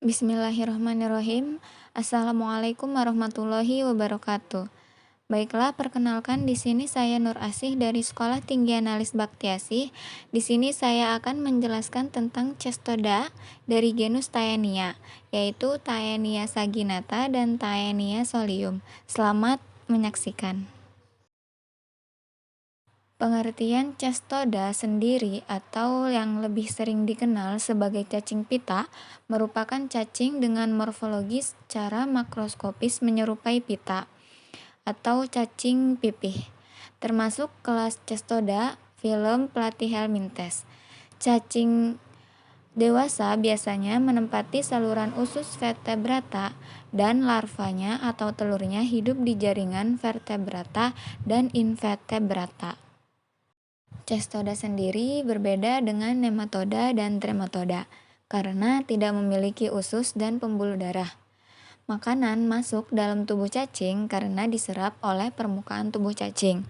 Bismillahirrahmanirrahim. Assalamualaikum warahmatullahi wabarakatuh. Baiklah, perkenalkan di sini saya Nur Asih dari Sekolah Tinggi Analis Baktiasih. Di sini saya akan menjelaskan tentang Cestoda dari genus Taenia, yaitu Taenia saginata dan Taenia solium. Selamat menyaksikan. Pengertian cestoda sendiri atau yang lebih sering dikenal sebagai cacing pita merupakan cacing dengan morfologi secara makroskopis menyerupai pita atau cacing pipih, termasuk kelas cestoda filum Platyhelminthes. Cacing dewasa biasanya menempati saluran usus vertebrata dan larvanya atau telurnya hidup di jaringan vertebrata dan invertebrata. Cestoda sendiri berbeda dengan nematoda dan trematoda karena tidak memiliki usus dan pembuluh darah. Makanan masuk dalam tubuh cacing karena diserap oleh permukaan tubuh cacing.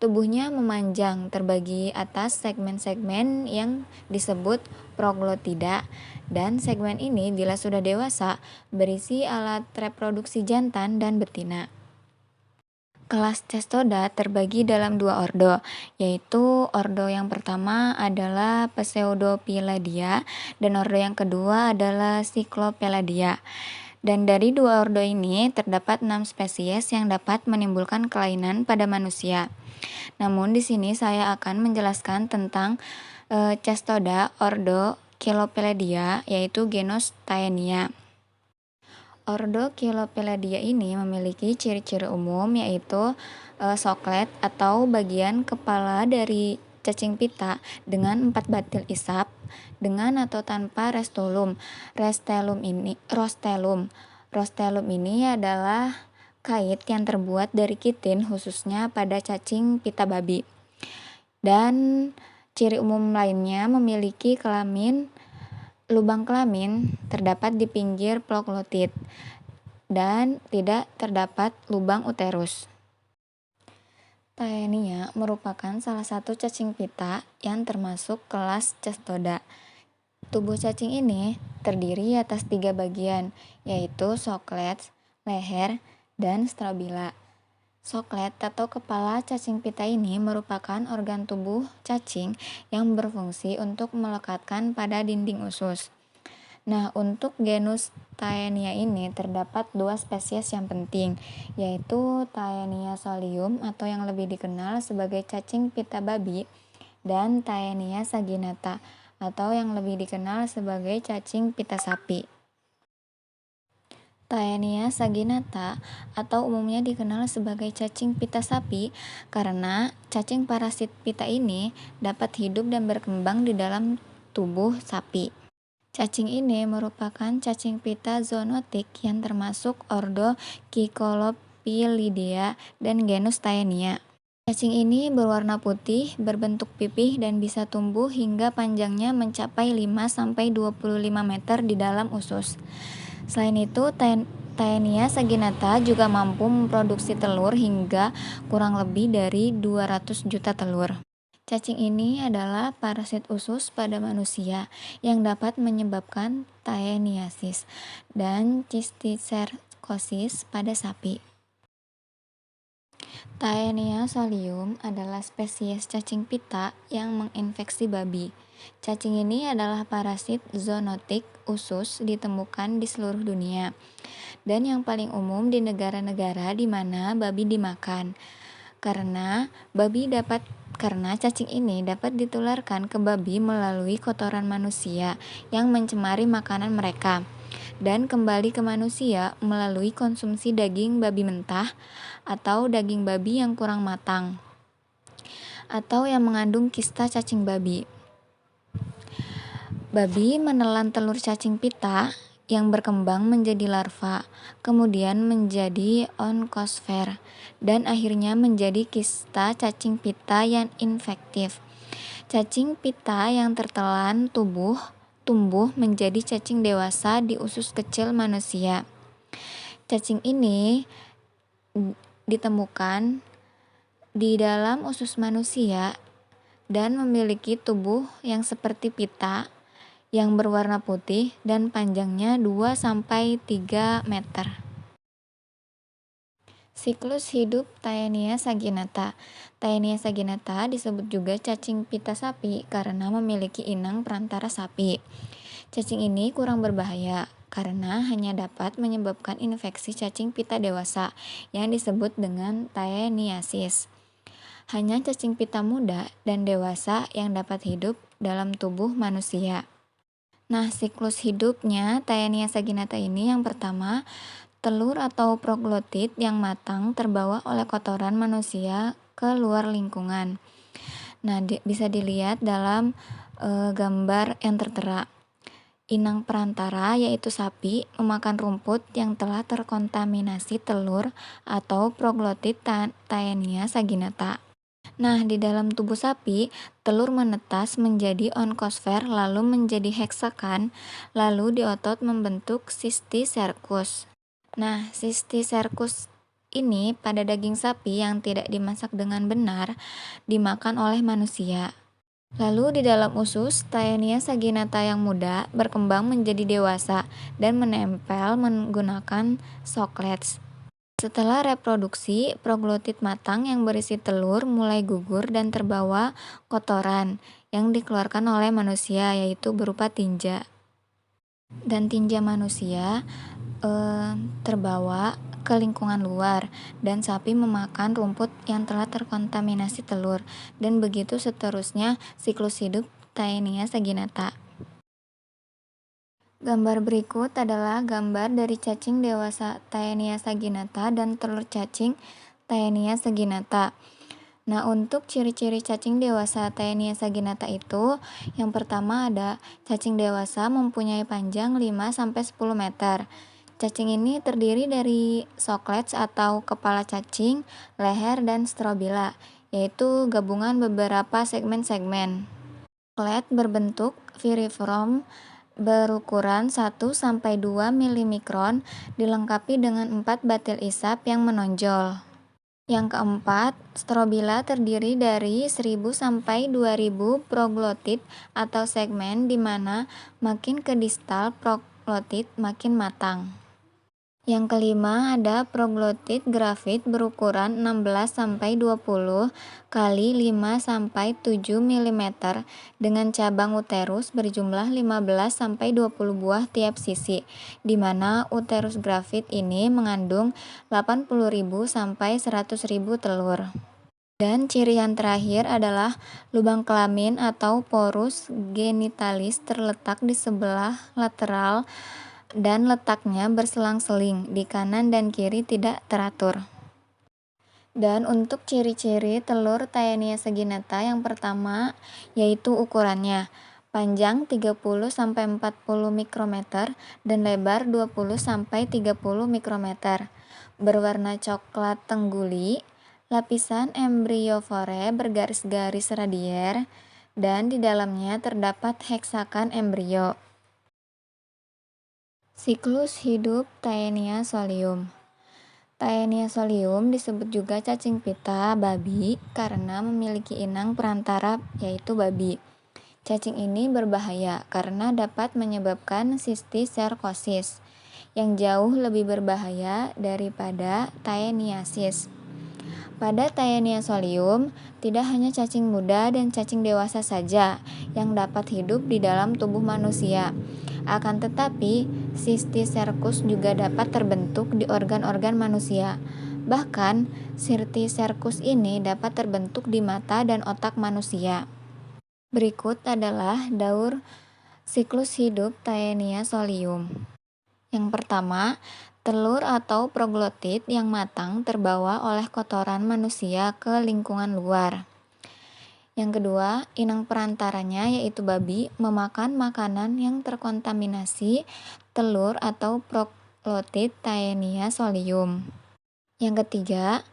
Tubuhnya memanjang terbagi atas segmen-segmen yang disebut proglotida, dan segmen ini bila sudah dewasa berisi alat reproduksi jantan dan betina. Kelas Cestoda terbagi dalam dua ordo, yaitu ordo yang pertama adalah Pseudophylladia dan ordo yang kedua adalah Cyclopeladia. Dan dari dua ordo ini terdapat 6 spesies yang dapat menimbulkan kelainan pada manusia. Namun di sini saya akan menjelaskan tentang Cestoda ordo Chilopeladia, yaitu genus Taenia. Ordo Chilopeladia ini memiliki ciri-ciri umum yaitu soklet atau bagian kepala dari cacing pita dengan 4 batil isap dengan atau tanpa rostellum. Rostellum ini adalah kait yang terbuat dari kitin khususnya pada cacing pita babi. Dan ciri umum lainnya memiliki lubang kelamin terdapat di pinggir proglotid dan tidak terdapat lubang uterus. Taenia merupakan salah satu cacing pita yang termasuk kelas Cestoda. Tubuh cacing ini terdiri atas 3 bagian, yaitu soklet, leher, dan strobila. Soklet atau kepala cacing pita ini merupakan organ tubuh cacing yang berfungsi untuk melekatkan pada dinding usus. Nah, untuk genus Taenia ini terdapat 2 spesies yang penting, yaitu Taenia solium atau yang lebih dikenal sebagai cacing pita babi dan Taenia saginata atau yang lebih dikenal sebagai cacing pita sapi. Taenia saginata atau umumnya dikenal sebagai cacing pita sapi karena cacing parasit pita ini dapat hidup dan berkembang di dalam tubuh sapi. Cacing ini merupakan cacing pita zoonotik yang termasuk ordo Cyclophylladia dan genus Taenia. Cacing ini berwarna putih, berbentuk pipih dan bisa tumbuh hingga panjangnya mencapai 5-25 meter di dalam usus. Selain itu, Taenia saginata juga mampu memproduksi telur hingga kurang lebih dari 200 juta telur. Cacing ini adalah parasit usus pada manusia yang dapat menyebabkan taeniasis dan cysticercosis pada sapi. Taenia solium adalah spesies cacing pita yang menginfeksi babi. Cacing ini adalah parasit zoonotik usus ditemukan di seluruh dunia dan yang paling umum di negara-negara di mana babi dimakan. Karena cacing ini dapat ditularkan ke babi melalui kotoran manusia yang mencemari makanan mereka dan kembali ke manusia melalui konsumsi daging babi mentah atau daging babi yang kurang matang atau yang mengandung kista cacing babi. Babi menelan telur cacing pita yang berkembang menjadi larva, kemudian menjadi onkosfer, dan akhirnya menjadi kista cacing pita yang infektif. Cacing pita yang tertelan tumbuh menjadi cacing dewasa di usus kecil manusia. Cacing ini ditemukan di dalam usus manusia dan memiliki tubuh yang seperti pita yang berwarna putih dan panjangnya 2-3 meter. Siklus hidup Taenia saginata. Taenia saginata disebut juga cacing pita sapi karena memiliki inang perantara sapi. Cacing ini kurang berbahaya karena hanya dapat menyebabkan infeksi cacing pita dewasa yang disebut dengan taeniasis. Hanya cacing pita muda dan dewasa yang dapat hidup dalam tubuh manusia. Nah, siklus hidupnya Taenia saginata ini yang pertama, telur atau proglotit yang matang terbawa oleh kotoran manusia ke luar lingkungan. Nah, bisa dilihat dalam gambar yang tertera. Inang perantara yaitu sapi memakan rumput yang telah terkontaminasi telur atau proglotit Taenia saginata. Nah, di dalam tubuh sapi, telur menetas menjadi onkosfer lalu menjadi heksakan, lalu di otot membentuk cysticercus. Nah, cysticercus ini pada daging sapi yang tidak dimasak dengan benar dimakan oleh manusia. Lalu di dalam usus, Taenia saginata yang muda berkembang menjadi dewasa dan menempel menggunakan soklets. Setelah reproduksi, proglotit matang yang berisi telur mulai gugur dan terbawa kotoran yang dikeluarkan oleh manusia, yaitu berupa tinja. Dan tinja manusia terbawa ke lingkungan luar dan sapi memakan rumput yang telah terkontaminasi telur, dan begitu seterusnya siklus hidup Taenia saginata. Gambar berikut adalah gambar dari cacing dewasa Taenia saginata dan telur cacing Taenia saginata. Nah, untuk ciri-ciri cacing dewasa Taenia saginata itu, yang pertama ada cacing dewasa mempunyai panjang 5-10 meter. Cacing ini terdiri dari soklets atau kepala cacing, leher, dan strobila, yaitu gabungan beberapa segmen-segmen. Soklet berbentuk piriform berukuran 1-2 mm dilengkapi dengan 4 batil isap yang menonjol. Yang keempat, strobila terdiri dari 1000-2000 proglotit atau segmen di mana makin ke distal proglotit makin matang. Yang kelima ada proglotit grafit berukuran 16-20 kali 5-7 mm dengan cabang uterus berjumlah 15-20 buah tiap sisi, di mana uterus grafit ini mengandung 80.000-100.000 telur. Dan ciri yang terakhir adalah lubang kelamin atau porus genitalis terletak di sebelah lateral dan letaknya berselang-seling di kanan dan kiri tidak teratur. Dan untuk ciri-ciri telur Taenia saginata yang pertama yaitu ukurannya panjang 30-40 mikrometer dan lebar 20-30 mikrometer, berwarna coklat tengguli, lapisan embryofore bergaris-garis radier, dan di dalamnya terdapat heksakan embrio. Siklus hidup Taenia solium. Taenia solium disebut juga cacing pita babi karena memiliki inang perantara yaitu babi. Cacing ini berbahaya karena dapat menyebabkan cysticercosis yang jauh lebih berbahaya daripada taeniasis. Pada Taenia solium, tidak hanya cacing muda dan cacing dewasa saja yang dapat hidup di dalam tubuh manusia. Akan tetapi, cysticercus juga dapat terbentuk di organ-organ manusia. Bahkan, cysticercus ini dapat terbentuk di mata dan otak manusia. Berikut adalah daur siklus hidup Taenia solium. Yang pertama, telur atau proglotit yang matang terbawa oleh kotoran manusia ke lingkungan luar. Yang kedua, inang perantaranya yaitu babi memakan makanan yang terkontaminasi telur atau proglotit Taenia solium. Yang ketiga,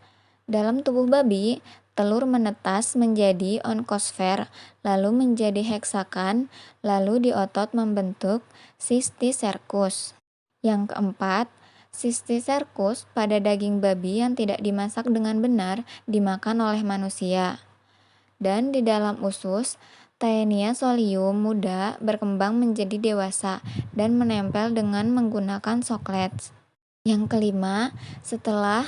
dalam tubuh babi, telur menetas menjadi onkosfer, lalu menjadi heksakan, lalu di otot membentuk cysticercus. Yang keempat, cysticercus pada daging babi yang tidak dimasak dengan benar dimakan oleh manusia. Dan di dalam usus, Taenia solium muda berkembang menjadi dewasa dan menempel dengan menggunakan soklets. Yang kelima, setelah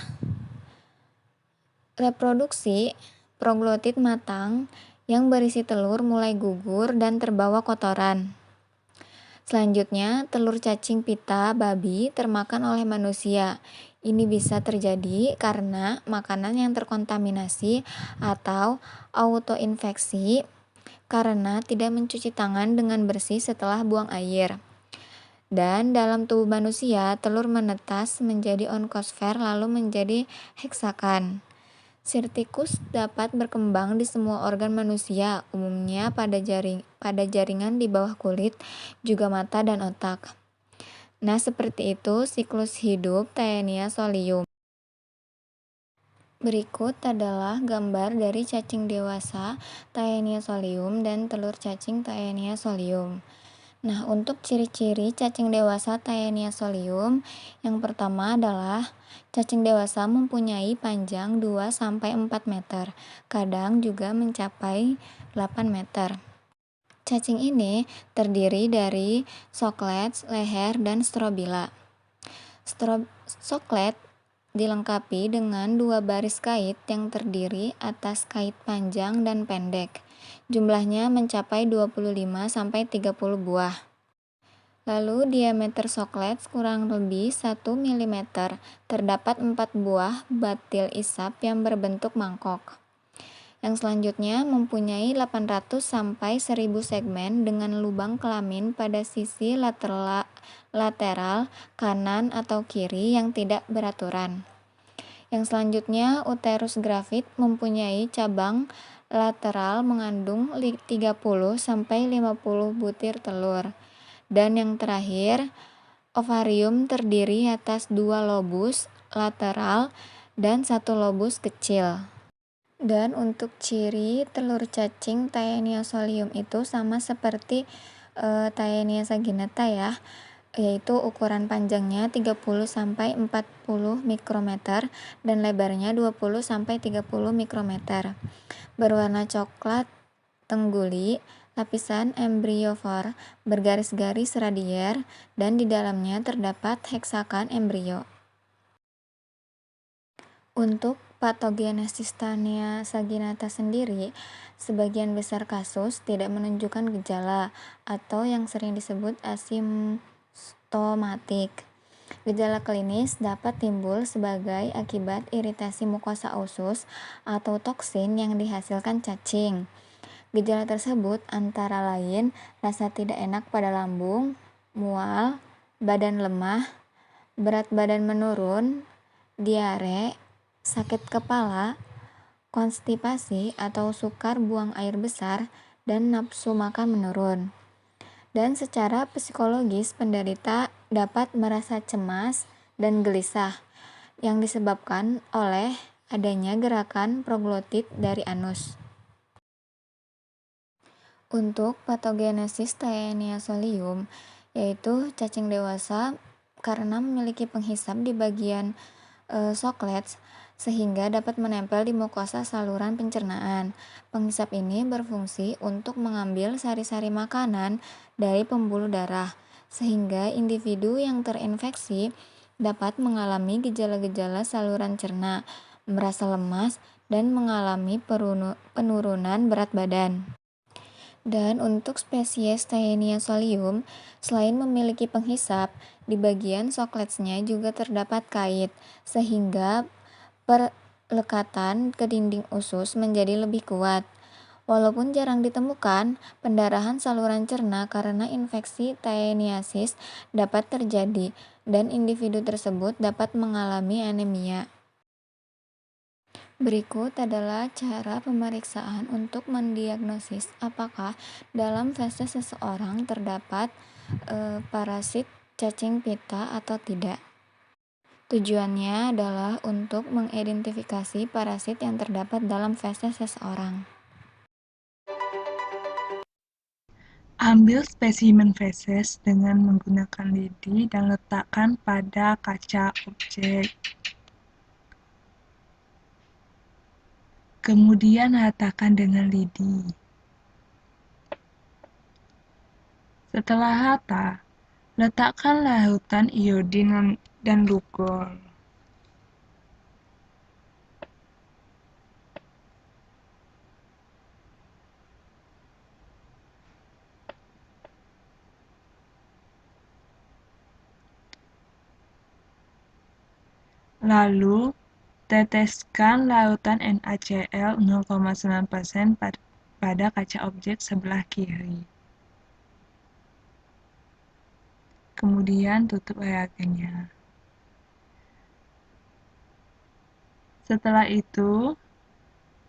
reproduksi, proglotit matang yang berisi telur mulai gugur dan terbawa kotoran. Selanjutnya, telur cacing pita babi termakan oleh manusia. Ini bisa terjadi karena makanan yang terkontaminasi atau autoinfeksi karena tidak mencuci tangan dengan bersih setelah buang air. Dan dalam tubuh manusia, telur menetas menjadi onkosfer lalu menjadi heksakan. Sirtikus dapat berkembang di semua organ manusia, umumnya pada jaringan di bawah kulit, juga mata dan otak. Nah, seperti itu siklus hidup Taenia solium. Berikut adalah gambar dari cacing dewasa Taenia solium dan telur cacing Taenia solium. Nah, untuk ciri-ciri cacing dewasa Taenia solium, yang pertama adalah cacing dewasa mempunyai panjang 2-4 meter, kadang juga mencapai 8 meter. Cacing ini terdiri dari soklets, leher, dan strobila. Soklet dilengkapi dengan 2 baris kait yang terdiri atas kait panjang dan pendek. Jumlahnya mencapai 25-30 buah. Lalu diameter soklet kurang lebih 1 mm. Terdapat 4 buah batil isap yang berbentuk mangkok. Yang selanjutnya mempunyai 800-1000 segmen dengan lubang kelamin pada sisi lateral kanan atau kiri yang tidak beraturan. Yang selanjutnya, uterus gravid mempunyai cabang lateral mengandung 30-50 butir telur. Dan yang terakhir, ovarium terdiri atas 2 lobus lateral dan 1 lobus kecil. Dan untuk ciri telur cacing Taenia solium itu sama seperti Taenia saginata ya, yaitu ukuran panjangnya 30-40 mikrometer dan lebarnya 20-30 mikrometer. Berwarna coklat tengguli, lapisan embriofor bergaris-garis radier, dan di dalamnya terdapat heksakan embrio. Untuk patogenesis Taenia saginata sendiri, sebagian besar kasus tidak menunjukkan gejala atau yang sering disebut asimptomatik. Gejala klinis dapat timbul sebagai akibat iritasi mukosa usus atau toksin yang dihasilkan cacing. Gejala tersebut antara lain rasa tidak enak pada lambung, mual, badan lemah, berat badan menurun, diare, sakit kepala, konstipasi atau sukar buang air besar, dan nafsu makan menurun. Dan secara psikologis, penderita dapat merasa cemas dan gelisah yang disebabkan oleh adanya gerakan proglotit dari anus. Untuk patogenesis Taenia solium, yaitu cacing dewasa karena memiliki penghisap di bagian soklets sehingga dapat menempel di mukosa saluran pencernaan. Penghisap ini berfungsi untuk mengambil sari-sari makanan dari pembuluh darah, sehingga individu yang terinfeksi dapat mengalami gejala-gejala saluran cerna, merasa lemas, dan mengalami penurunan berat badan. Dan untuk spesies Taenia solium, selain memiliki penghisap, di bagian sokletsnya juga terdapat kait, sehingga perlekatan ke dinding usus menjadi lebih kuat. Walaupun jarang ditemukan, pendarahan saluran cerna karena infeksi Taeniasis dapat terjadi, dan individu tersebut dapat mengalami anemia. Berikut adalah cara pemeriksaan untuk mendiagnosis apakah dalam feses seseorang terdapat parasit cacing pita atau tidak. Tujuannya adalah untuk mengidentifikasi parasit yang terdapat dalam feses seseorang. Ambil spesimen feses dengan menggunakan lidi dan letakkan pada kaca objek. Kemudian ratakan dengan lidi. Setelah rata, letakkan larutan iodin dan lugol. Lalu, teteskan larutan NaCl 0,9% pada kaca objek sebelah kiri. Kemudian tutup reagennya. Setelah itu,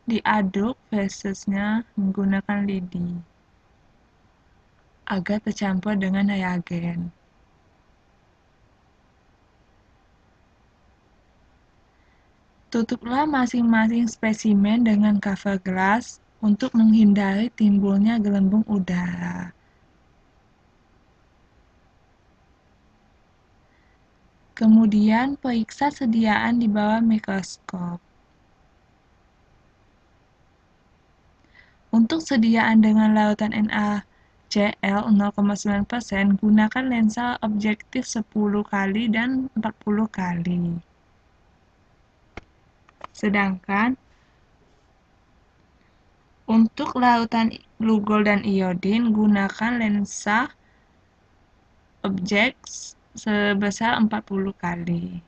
diaduk fasesnya menggunakan lidi agar tercampur dengan reagen. Tutuplah masing-masing spesimen dengan cover glass untuk menghindari timbulnya gelembung udara. Kemudian periksa sediaan di bawah mikroskop. Untuk sediaan dengan larutan NaCl 0,9%, gunakan lensa objektif 10 kali dan 40 kali. Sedangkan untuk larutan glugol dan iodin, gunakan lensa objek sebesar 40 kali.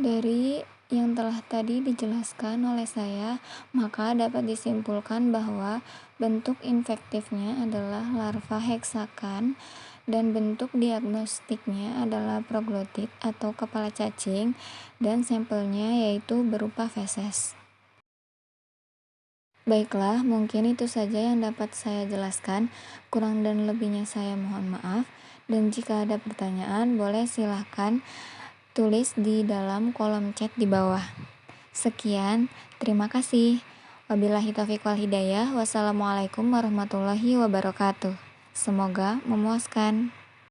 Dari yang telah tadi dijelaskan oleh saya, maka dapat disimpulkan bahwa bentuk infektifnya adalah larva heksakan dan bentuk diagnostiknya adalah proglotit atau kepala cacing dan sampelnya yaitu berupa feses. Baiklah, mungkin itu saja yang dapat saya jelaskan. Kurang dan lebihnya saya mohon maaf. Dan jika ada pertanyaan, boleh silahkan tulis di dalam kolom chat di bawah. Sekian, terima kasih. Wabillahi taufiq wal hidayah. Wassalamualaikum warahmatullahi wabarakatuh. Semoga memuaskan.